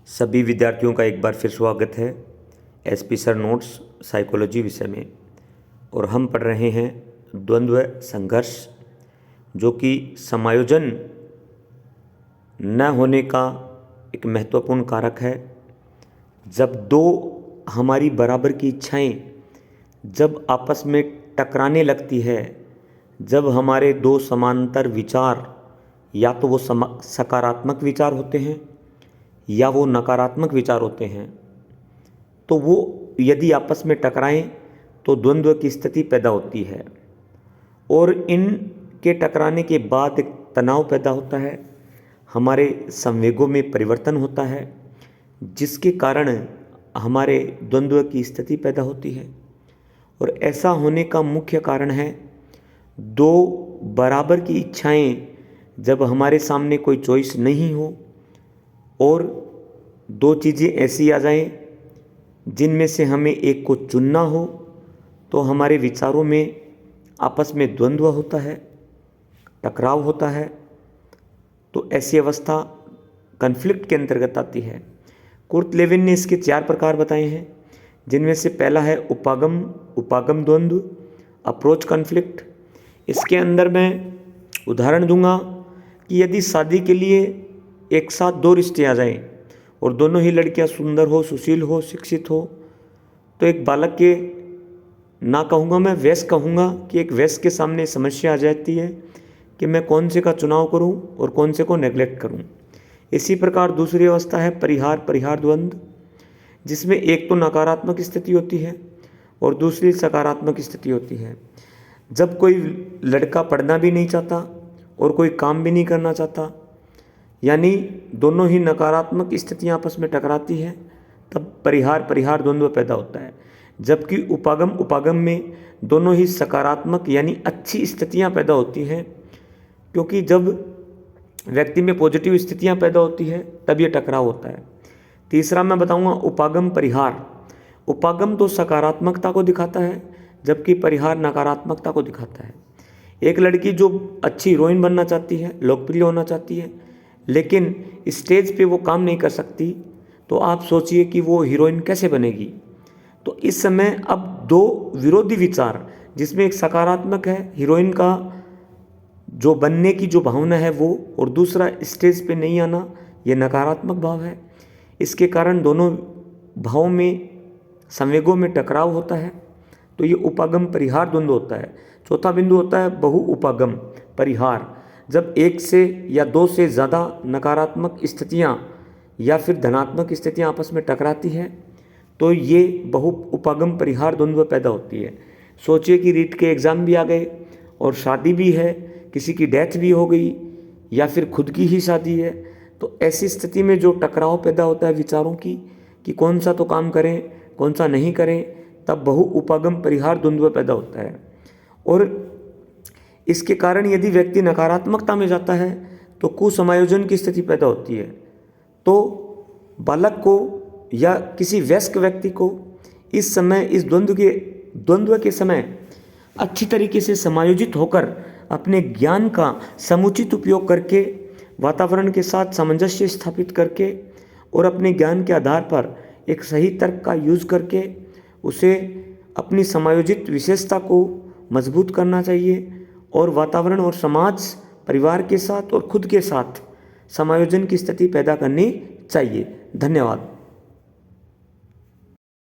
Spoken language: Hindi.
सभी विद्यार्थियों का एक बार फिर स्वागत है एसपी सर नोट्स साइकोलॉजी विषय में। और हम पढ़ रहे हैं द्वंद्व संघर्ष, जो कि समायोजन न होने का एक महत्वपूर्ण कारक है। जब दो हमारी बराबर की इच्छाएं जब आपस में टकराने लगती है, जब हमारे दो समांतर विचार या तो वो सकारात्मक विचार होते हैं या वो नकारात्मक विचार होते हैं, तो वो यदि आपस में टकराएं तो द्वंद्व की स्थिति पैदा होती है। और इन के टकराने के बाद एक तनाव पैदा होता है, हमारे संवेगों में परिवर्तन होता है, जिसके कारण हमारे द्वंद्व की स्थिति पैदा होती है। और ऐसा होने का मुख्य कारण है दो बराबर की इच्छाएं जब हमारे सामने कोई चॉइस नहीं हो और दो चीज़ें ऐसी आ जाएं जिनमें से हमें एक को चुनना हो, तो हमारे विचारों में आपस में द्वंद्व होता है, टकराव होता है। तो ऐसी अवस्था कन्फ्लिक्ट के अंतर्गत आती है। कुर्ट लेविन ने इसके 4 प्रकार बताए हैं, जिनमें से पहला है उपागम द्वंद्व, अप्रोच कन्फ्लिक्ट। इसके अंदर मैं उदाहरण दूंगा कि यदि शादी के लिए एक साथ 2 रिश्ते आ जाएं और दोनों ही लड़कियां सुंदर हो, सुशील हो, शिक्षित हो, तो एक बालक के, ना कहूँगा मैं वयस्क कहूँगा कि एक वयस्क के सामने समस्या आ जाती है कि मैं कौन से का चुनाव करूँ और कौन से को नेग्लेक्ट करूँ। इसी प्रकार दूसरी अवस्था है परिहार द्वंद्व, जिसमें एक तो नकारात्मक स्थिति होती है और दूसरी सकारात्मक स्थिति होती है। जब कोई लड़का पढ़ना भी नहीं चाहता और कोई काम भी नहीं करना चाहता, यानी दोनों ही नकारात्मक स्थितियां आपस में टकराती हैं, तब परिहार द्वंद्व पैदा होता है। जबकि उपागम में दोनों ही सकारात्मक यानी अच्छी स्थितियां पैदा होती हैं, क्योंकि जब व्यक्ति में पॉजिटिव स्थितियां पैदा होती है तब ये टकराव होता है। तीसरा मैं बताऊंगा उपागम परिहार। उपागम तो सकारात्मकता को दिखाता है, जबकि परिहार नकारात्मकता को दिखाता है। एक लड़की जो अच्छी हीरोइन बनना चाहती है, लोकप्रिय होना चाहती है, लेकिन स्टेज पे वो काम नहीं कर सकती, तो आप सोचिए कि वो हीरोइन कैसे बनेगी। तो इस समय अब 2 विरोधी विचार, जिसमें एक सकारात्मक है हीरोइन का जो बनने की जो भावना है वो, और दूसरा स्टेज पे नहीं आना, ये नकारात्मक भाव है। इसके कारण दोनों भावों में, संवेगों में टकराव होता है। तो ये उपागम परिहार द्वंद्व होता है। चौथा बिंदु होता है बहु उपागम परिहार। जब एक से या 2 से ज़्यादा नकारात्मक स्थितियाँ या फिर धनात्मक स्थितियाँ आपस में टकराती हैं, तो ये बहु उपागम परिहार द्वंद्व पैदा होती है। सोचिए कि रीट के एग्ज़ाम भी आ गए और शादी भी है, किसी की डेथ भी हो गई या फिर खुद की ही शादी है, तो ऐसी स्थिति में जो टकराव पैदा होता है विचारों की कि कौन सा तो काम करें, कौन सा नहीं करें, तब बहु उपागम परिहार द्वंद्व पैदा होता है। और इसके कारण यदि व्यक्ति नकारात्मकता में जाता है तो कुसमायोजन की स्थिति पैदा होती है। तो बालक को या किसी वयस्क व्यक्ति को इस समय, इस द्वंद्व के समय अच्छी तरीके से समायोजित होकर अपने ज्ञान का समुचित उपयोग करके, वातावरण के साथ सामंजस्य स्थापित करके और अपने ज्ञान के आधार पर एक सही तर्क का यूज़ करके उसे अपनी समायोजित विशेषता को मजबूत करना चाहिए और वातावरण और समाज, परिवार के साथ और खुद के साथ समायोजन की स्थिति पैदा करनी चाहिए। धन्यवाद।